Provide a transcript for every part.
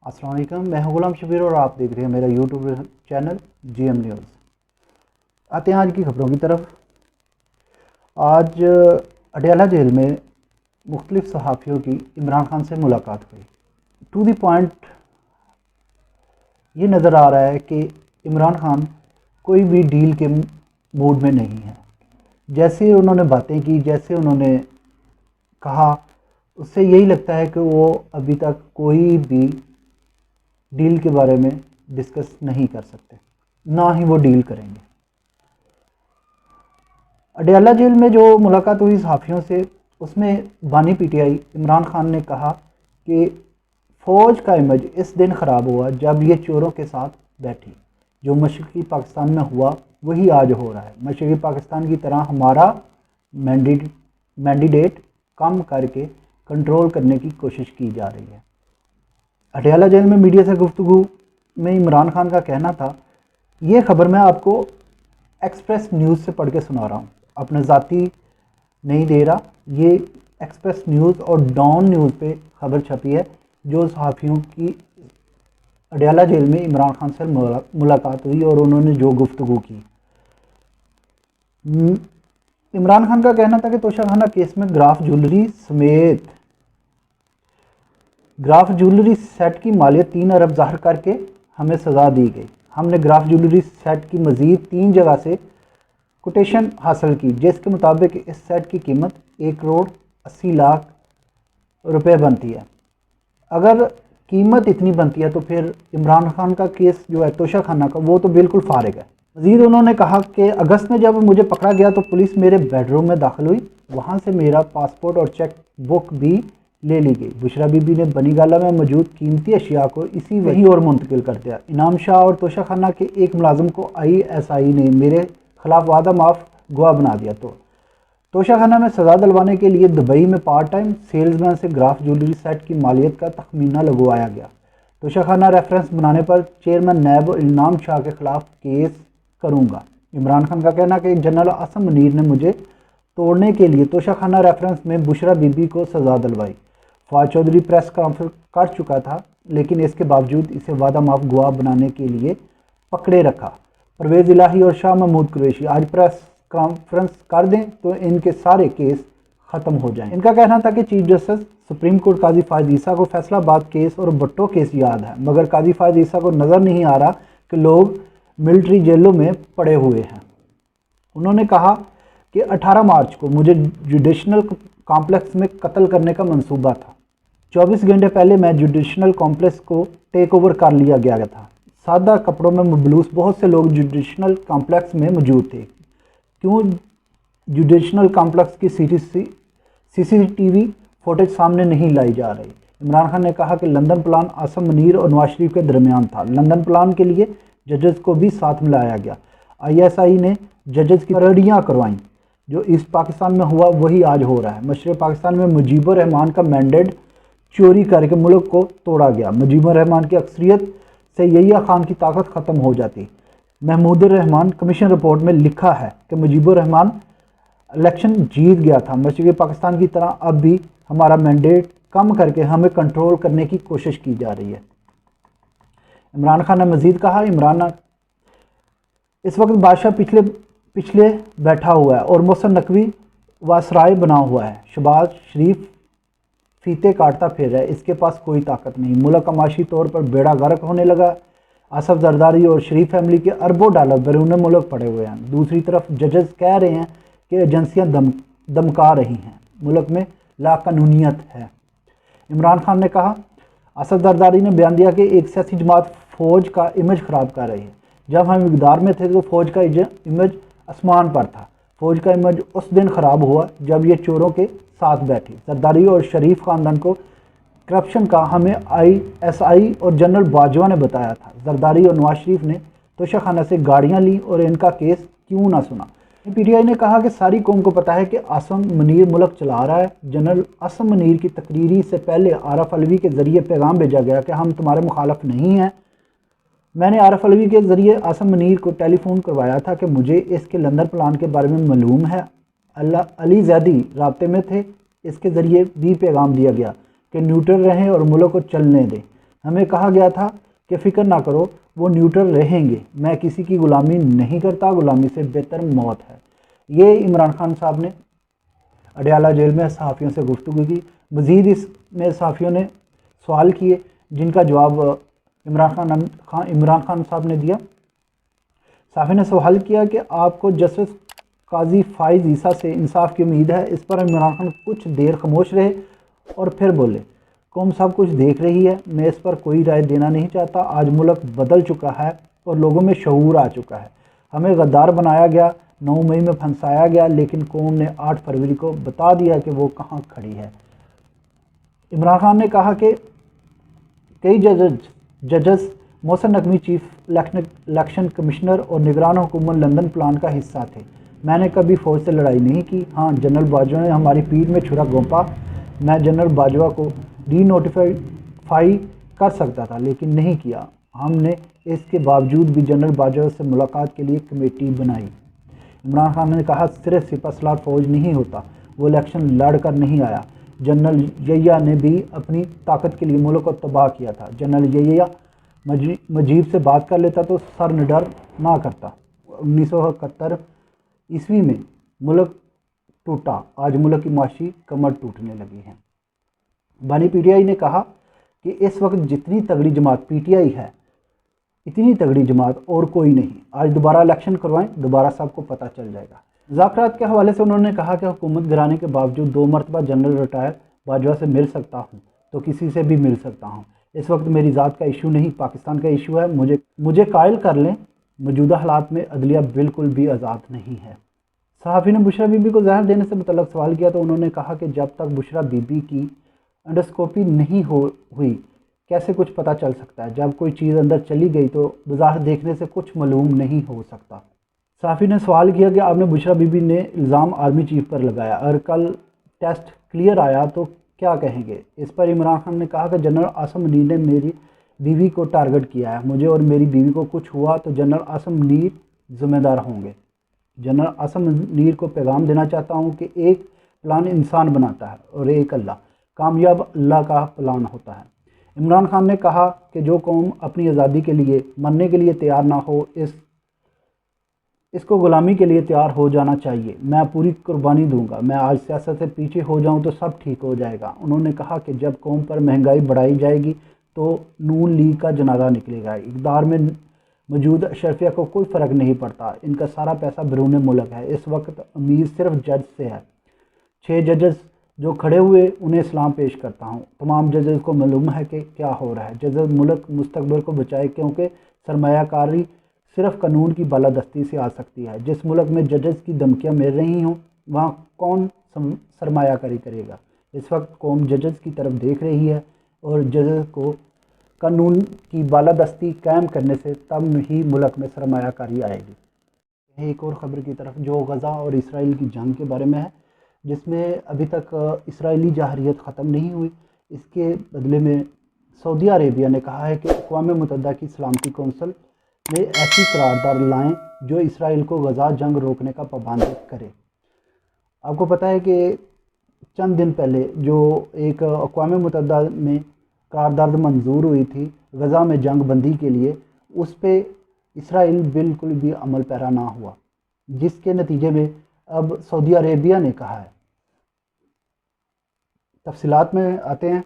السلام علیکم، میں ہوں غلام شبیر اور آپ دیکھ رہے ہیں میرا YouTube channel G M news. آتے ہیں آج کی خبروں کی طرف۔ آج اڈیالہ جیل میں مختلف صحافیوں کی عمران خان سے ملاقات ہوئی۔ ٹو دی پوائنٹ یہ نظر آ رہا ہے کہ عمران خان کوئی بھی ڈیل کے موڈ میں نہیں ہے۔ جیسے انہوں نے باتیں کی، جیسے انہوں نے کہا، اس سے یہی لگتا ہے کہ وہ ابھی تک کوئی بھی ڈیل کے بارے میں ڈسکس نہیں کر سکتے، نہ ہی وہ ڈیل کریں گے۔ اڈیالہ جیل میں جو ملاقات ہوئی صحافیوں سے، اس میں بانی P T I Imran Khan نے کہا کہ فوج کا امیج اس دن خراب ہوا جب یہ چوروں کے ساتھ بیٹھی۔ جو مشرقی پاکستان میں ہوا وہی آج ہو رہا ہے۔ مشرقی پاکستان کی طرح ہمارا مینڈیٹ کم کر کے کنٹرول کرنے کی کوشش کی جا رہی ہے۔ اڈیالہ جیل میں میڈیا سے گفتگو میں عمران خان کا کہنا تھا، یہ خبر میں آپ کو ایکسپریس نیوز سے پڑھ کے سنا رہا ہوں، اپنے ذاتی نہیں دے رہا، یہ ایکسپریس نیوز اور ڈان نیوز پہ خبر چھپی ہے جو صحافیوں کی اڈیالہ جیل میں عمران خان سے ملاقات ہوئی اور انہوں نے جو گفتگو کی۔ عمران خان کا کہنا تھا کہ توشہ خانہ کیس میں گراف جولری سیٹ کی مالیت 3 ارب ظاہر کر کے ہمیں سزا دی گئی۔ ہم نے گراف جولری سیٹ کی مزید 3 جگہ سے کوٹیشن حاصل کی، جس کے مطابق اس سیٹ کی قیمت 1,80,00,000 روپے بنتی ہے۔ اگر قیمت اتنی بنتی ہے تو پھر عمران خان کا کیس جو ہے توشہ خانہ کا، وہ تو بالکل فارغ ہے۔ مزید انہوں نے کہا کہ اگست میں جب مجھے پکڑا گیا تو پولیس میرے بیڈ روم میں داخل ہوئی، وہاں سے میرا پاسپورٹ اور چیک بک بھی لے لی گئی۔ بشرا بی بی نے بنی گالہ میں موجود قیمتی اشیاء کو اسی وہیں اور منتقل کر دیا۔ انعام شاہ اور توشہ خانہ کے ایک ملازم کو ISI نے میرے خلاف وعدہ معاف گواہ بنا دیا۔ تو توشہ خانہ میں سزا دلوانے کے لیے دبئی میں پارٹ ٹائم سیلز مین سے گراف جولری سیٹ کی مالیت کا تخمینہ لگوایا گیا۔ توشہ خانہ ریفرنس بنانے پر چیئرمین نیب انعام شاہ کے خلاف کیس کروں گا۔ عمران خان کا کہنا کہ جنرل عاصم منیر نے مجھے توڑنے کے لیے توشہ خانہ ریفرنس میں بشرا بی بی کو سزا دلوائی۔ فواد چودھری پریس کانفرنس کر چکا تھا، لیکن اس کے باوجود اسے وعدہ معاف گواہ بنانے کے لیے پکڑے رکھا۔ پرویز الہی اور شاہ محمود قریشی آج پریس کانفرنس کر دیں تو ان کے سارے کیس ختم ہو جائیں۔ ان کا کہنا تھا کہ چیف جسٹس سپریم کورٹ قاضی فائز عیسیٰ کو فیصلہ آباد کیس اور بھٹو کیس یاد ہے، مگر قاضی فائز عیسیٰ کو نظر نہیں آ رہا کہ لوگ ملٹری جیلوں میں پڑے ہوئے ہیں۔ انہوں نے کہا کہ 18 مارچ کو مجھے جوڈیشنل کمپلیکس میں قتل کرنے کا منصوبہ تھا۔ 24 گھنٹے پہلے میں جوڈیشنل کمپلیکس کو ٹیک اوور کر لیا گیا تھا۔ سادہ کپڑوں میں ملبوس بہت سے لوگ جوڈیشنل کمپلیکس میں موجود تھے۔ کیوں جوڈیشنل کمپلیکس کی CCTV فوٹیج سامنے نہیں لائی جا رہی؟ عمران خان نے کہا کہ لندن پلان عاصم منیر اور نواز شریف کے درمیان تھا۔ لندن پلان کے لیے ججز کو بھی ساتھ ملایا گیا۔ ISI نے ججز کی ریڈیاں کروائیں۔ جو ایسٹ پاکستان میں ہوا وہی آج ہو رہا ہے۔ مشرق پاکستان میں مجیب الرحمان کا مینڈیٹ چوری کر کے ملک کو توڑا گیا۔ مجیب الرحمان کی اکثریت سے یحییٰ خان کی طاقت ختم ہو جاتی۔ محمود الرحمان کمیشن رپورٹ میں لکھا ہے کہ مجیب الرحمان الیکشن جیت گیا تھا۔ مشرقی پاکستان کی طرح اب بھی ہمارا مینڈیٹ کم کر کے ہمیں کنٹرول کرنے کی کوشش کی جا رہی ہے۔ عمران خان نے مزید کہا، عمران اس وقت بادشاہ پچھلے بیٹھا ہوا ہے اور محسن نقوی واسرائے بنا ہوا ہے۔ شہباز شریف فیتے کاٹتا پھر رہا ہے، اس کے پاس کوئی طاقت نہیں۔ ملک کا معاشی طور پر بیڑا غرق ہونے لگا۔ آصف زرداری اور شریف فیملی کے اربوں ڈالر بیرون ملک پڑے ہوئے ہیں۔ دوسری طرف ججز کہہ رہے ہیں کہ ایجنسیاں دمکا رہی ہیں، ملک میں لا قانونیت ہے۔ عمران خان نے کہا، آصف زرداری نے بیان دیا کہ ایک سیاسی جماعت فوج کا امیج خراب کر رہی ہے۔ جب ہم اقتدار میں تھے تو فوج کا امیج آسمان پر تھا۔ فوج کا امیج اس دن خراب ہوا جب یہ چوروں کے ساتھ بیٹھی۔ زرداری اور شریف خاندان کو کرپشن کا ہمیں ISI اور جنرل باجوہ نے بتایا تھا۔ زرداری اور نواز شریف نے توشہ خانہ سے گاڑیاں لیں اور ان کا کیس کیوں نہ سنا؟ PTI نے کہا کہ ساری قوم کو پتہ ہے کہ عاصم منیر ملک چلا رہا ہے۔ جنرل عاصم منیر کی تقرری سے پہلے عارف علوی کے ذریعے پیغام بھیجا گیا کہ ہم تمہارے مخالف نہیں ہیں۔ میں نے عارف علوی کے ذریعے عاصم منیر کو ٹیلی فون کروایا تھا کہ مجھے اس کے لندن پلان کے بارے میں معلوم ہے۔ علی زیدی رابطے میں تھے، اس کے ذریعے بھی پیغام دیا گیا کہ نیوٹرل رہیں اور ملک کو چلنے دیں۔ ہمیں کہا گیا تھا کہ فکر نہ کرو، وہ نیوٹرل رہیں گے، میں کسی کی غلامی نہیں کرتا، غلامی سے بہتر موت ہے۔ یہ عمران خان صاحب نے اڈیالہ جیل میں صحافیوں سے گفتگو کی۔ مزید اس میں صحافیوں نے سوال کیے جن کا جواب عمران خان صاحب نے دیا۔ صحافی نے سوال کیا کہ آپ کو جسٹس قاضی فائز عیسیٰ سے انصاف کی امید ہے؟ اس پر عمران خان کچھ دیر خاموش رہے اور پھر بولے، قوم سب کچھ دیکھ رہی ہے، میں اس پر کوئی رائے دینا نہیں چاہتا۔ آج ملک بدل چکا ہے اور لوگوں میں شعور آ چکا ہے۔ ہمیں غدار بنایا گیا، 9 مئی میں پھنسایا گیا، لیکن قوم نے 8 فروری کو بتا دیا کہ وہ کہاں کھڑی ہے۔ عمران خان نے کہا کہ کئی ججز Mohsin Naqvi chief election commissioner اور نگران حکومت لندن پلان کا حصہ تھے۔ میں نے کبھی فوج سے لڑائی نہیں کی۔ ہاں، جنرل باجوہ نے ہماری پیٹھ میں چھرا گھونپا۔ میں جنرل باجوہ کو ڈی نوٹیفائی کر سکتا تھا لیکن نہیں کیا۔ ہم نے اس کے باوجود بھی جنرل باجوہ سے ملاقات کے لیے کمیٹی بنائی۔ عمران خان نے کہا صرف سپہ سالار فوج نہیں ہوتا، وہ الیکشن لڑ کر نہیں آیا۔ جنرل یحییٰ نے بھی اپنی طاقت کے لیے ملک کو تباہ کیا تھا۔ جنرل یحییٰ مجیب سے بات کر لیتا تو سر نڈر نہ کرتا۔ 1971 میں ملک ٹوٹا، آج ملک کی معاشی کمر ٹوٹنے لگی ہے۔ بانی پی ٹی آئی نے کہا کہ اس وقت جتنی تگڑی جماعت پی ٹی آئی ہے، اتنی تگڑی جماعت اور کوئی نہیں۔ آج دوبارہ الیکشن کروائیں، دوبارہ سب کو پتہ چل جائے گا۔ مذاکرات کے حوالے سے انہوں نے کہا کہ حکومت گرانے کے باوجود 2 مرتبہ جنرل ریٹائر باجوہ سے مل سکتا ہوں تو کسی سے بھی مل سکتا ہوں۔ اس وقت میری ذات کا ایشو نہیں، پاکستان کا ایشو ہے۔ مجھے قائل کر لیں، موجودہ حالات میں عدلیہ بالکل بھی آزاد نہیں ہے۔ صحافی نے بشریٰ بی بی کو زہر دینے سے متعلق سوال کیا تو انہوں نے کہا کہ جب تک بشریٰ بی بی کی انڈوسکوپی نہیں ہوئی کیسے کچھ پتہ چل سکتا ہے؟ جب کوئی چیز اندر چلی گئی تو بظاہر دیکھنے سے کچھ معلوم نہیں ہو سکتا۔ صحافی نے سوال کیا کہ آپ نے بشریٰ بی بی نے الزام آرمی چیف پر لگایا، اگر کل ٹیسٹ کلیئر آیا تو کیا کہیں گے؟ اس پر عمران خان نے کہا کہ جنرل عاصم منیر نے میری بیوی کو ٹارگٹ کیا ہے، مجھے اور میری بیوی کو کچھ ہوا تو جنرل عاصم منیر ذمہ دار ہوں گے۔ جنرل عاصم منیر کو پیغام دینا چاہتا ہوں کہ ایک پلان انسان بناتا ہے اور ایک اللہ، کامیاب اللہ کا پلان ہوتا ہے۔ عمران خان نے کہا کہ جو قوم اپنی آزادی کے لیے مرنے کے لیے تیار نہ ہو، اس کو غلامی کے لیے تیار ہو جانا چاہیے۔ میں پوری قربانی دوں گا، میں آج سیاست سے پیچھے ہو جاؤں تو سب ٹھیک ہو جائے گا۔ انہوں نے کہا کہ جب قوم پر مہنگائی بڑھائی جائے گی تو نون لیگ کا جنازہ نکلے گا۔ اقتدار میں موجود اشرفیہ کو کوئی فرق نہیں پڑتا، ان کا سارا پیسہ بیرون ملک ہے۔ اس وقت امید صرف جج سے ہے۔ 6 ججز جو کھڑے ہوئے انہیں سلام پیش کرتا ہوں۔ تمام ججز کو معلوم ہے کہ کیا ہو رہا ہے۔ ججز ملک مستقبل کو بچائے، کیونکہ سرمایہ کاری صرف قانون کی بالادستی سے آ سکتی ہے۔ جس ملک میں ججز کی دھمکیاں مل رہی ہوں وہاں کون سرمایہ کاری کرے گا؟ اس وقت قوم ججز کی طرف دیکھ رہی ہے اور ججز کو قانون کی بالادستی قائم کرنے سے تب ہی ملک میں سرمایہ کاری آئے گی۔ ایک اور خبر کی طرف جو غزہ اور اسرائیل کی جنگ کے بارے میں ہے، جس میں ابھی تک اسرائیلی جارحیت ختم نہیں ہوئی۔ اس کے بدلے میں سعودی عربیہ نے کہا ہے کہ اقوام متحدہ کی سلامتی کونسل میں ایسی قرارداد لائیں جو اسرائیل کو غزہ جنگ روکنے کا پابند کرے۔ آپ کو پتہ ہے کہ چند دن پہلے جو ایک اقوام متحدہ میں قرارداد منظور ہوئی تھی غزہ میں جنگ بندی کے لیے، اس پہ اسرائیل بالکل بھی عمل پیرا نہ ہوا، جس کے نتیجے میں اب سعودی عربیہ نے کہا ہے۔ تفصیلات میں آتے ہیں۔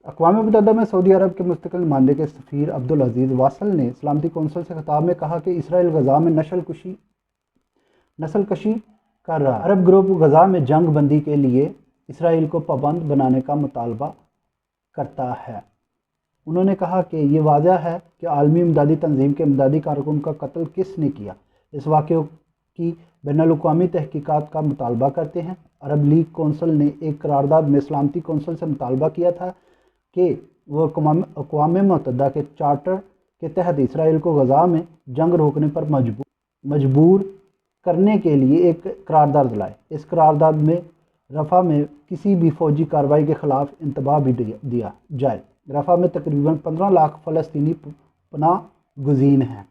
اقوام متحدہ میں سعودی عرب کے مستقل نمائندے کے سفیر عبدالعزیز واصل نے سلامتی کونسل سے خطاب میں کہا کہ اسرائیل غزہ میں نسل کشی کر رہا ہے۔ عرب گروپ غزہ میں جنگ بندی کے لیے اسرائیل کو پابند بنانے کا مطالبہ کرتا ہے۔ انہوں نے کہا کہ یہ واضح ہے کہ عالمی امدادی تنظیم کے امدادی کارکن کا قتل کس نے کیا۔ اس واقعے کی بین الاقوامی تحقیقات کا مطالبہ کرتے ہیں۔ عرب لیگ کونسل نے ایک قرارداد میں سلامتی کونسل سے مطالبہ کیا تھا کہ وہ اقوام متحدہ کے چارٹر کے تحت اسرائیل کو غزہ میں جنگ روکنے پر مجبور کرنے کے لیے ایک قرارداد لائے۔ اس قرارداد میں رفح میں کسی بھی فوجی کارروائی کے خلاف انتباہ بھی دیا جائے۔ رفح میں تقریباً 15 لاکھ فلسطینی پناہ گزین ہیں۔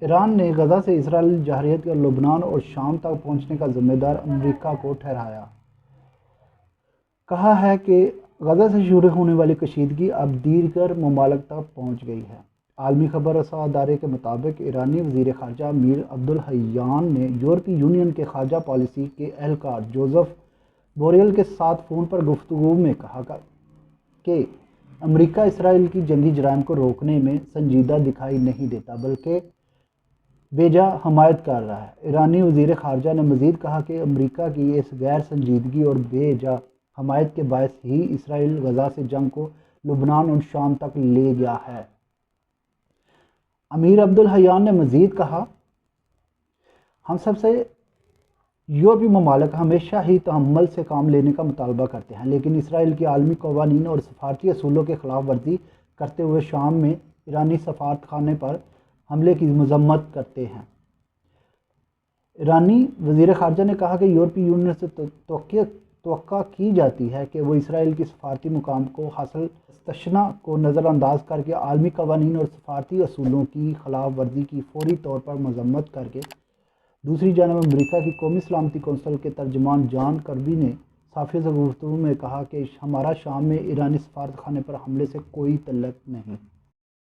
ایران نے غزہ سے اسرائیلی جارحیت کا لبنان اور شام تک پہنچنے کا ذمہ دار امریکہ کو ٹھہرایا۔ کہا ہے کہ غزہ سے شروع ہونے والی کشیدگی اب دیگر ممالک تک پہنچ گئی ہے۔ عالمی خبر رساں ادارے کے مطابق ایرانی وزیر خارجہ امیر عبدالحیان نے یورپی یونین کے خارجہ پالیسی کے اہلکار جوزف بوریل کے ساتھ فون پر گفتگو میں کہا کہ امریکہ اسرائیل کی جنگی جرائم کو روکنے میں سنجیدہ دکھائی نہیں دیتا بلکہ بے جا حمایت کر رہا ہے۔ ایرانی وزیر خارجہ نے مزید کہا کہ امریکہ کی اس غیر سنجیدگی اور بے جا حمایت کے باعث ہی اسرائیل غزہ سے جنگ کو لبنان اور شام تک لے گیا ہے۔ امیر عبدالحیان نے مزید کہا، ہم سب سے یورپی ممالک ہمیشہ ہی تحمل سے کام لینے کا مطالبہ کرتے ہیں، لیکن اسرائیل کی عالمی قوانین اور سفارتی اصولوں کے خلاف ورزی کرتے ہوئے شام میں ایرانی سفارت خانے پر حملے کی مذمت کرتے ہیں۔ ایرانی وزیر خارجہ نے کہا کہ یورپی یونین سے توقع کی جاتی ہے کہ وہ اسرائیل کی سفارتی مقام کو حاصل استثنا کو نظر انداز کر کے عالمی قوانین اور سفارتی اصولوں کی خلاف ورزی کی فوری طور پر مذمت کرے۔ دوسری جانب امریکہ کی قومی سلامتی کونسل کے ترجمان جان کربی نے صحافیوں سے گفتگو میں کہا کہ ہمارا شام میں ایرانی سفارت خانے پر حملے سے کوئی تعلق نہیں۔